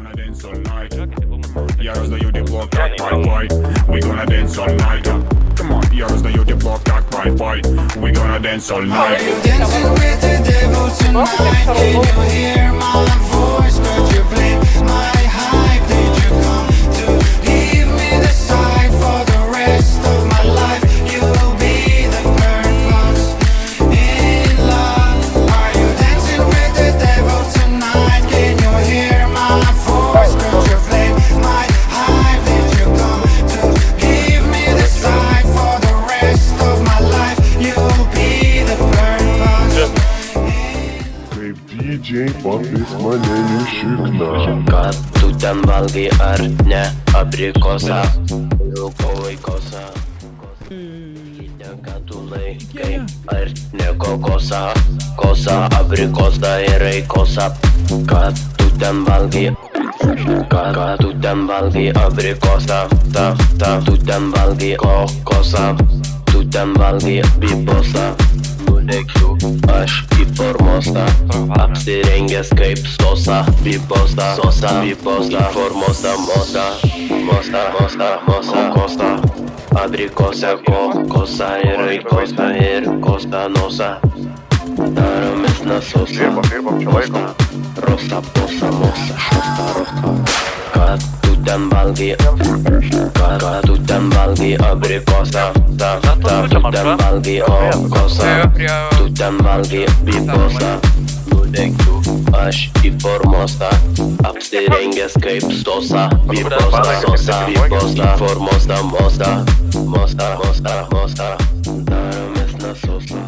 gonna dance all night. Я раздаю тепло, как Wi-Fi. We gonna dance all night. Come on, я раздаю тепло, как Wi-Fi. We gonna dance all night. Are you dancing with the devil tonight? Can you hear my voice? Could you blame my hype? Did you come to give me the sign for the rest of my life? You will be the purpose in love. Are you dancing with the devil tonight? Can you hear my voice? Could you blame my hype? Did you come to give me the sign for the rest of my life? You will be the purpose. Kaip DJ papis mane nušikna. Kad tu ten valgai ar ne abrikosą, rūko vaikosą. Ką tu laikai ar ne kokosą, kosą, abrikosą ir aikosą. Kad tu ten valgai, kad tu ten valgai abrikosą, tu ten valgai kokosą, tu ten valgai bibosą. Nulekiu aš į formostą, apsirengęs kaip sosa, bibosta, sosa, bibosta, formostą, mosta, mosta, mosta, mosta, kosta, abrikosą, kokosą ir aikosą ir kosta nosa. Daromės nasosa, mosta, rosa, posa, mosa, šosta, rosta. Kad tu ten valgai, kad tu ten valgai abrikosą, tu ten valgai kokosą, tu ten valgai bibosą. Nulekiu aš į formostą, apsirengęs kaip sosa, bibosa, sosa, bibosa, formostą, mosta, mosta, mosta, mosta. Daromės nasosa.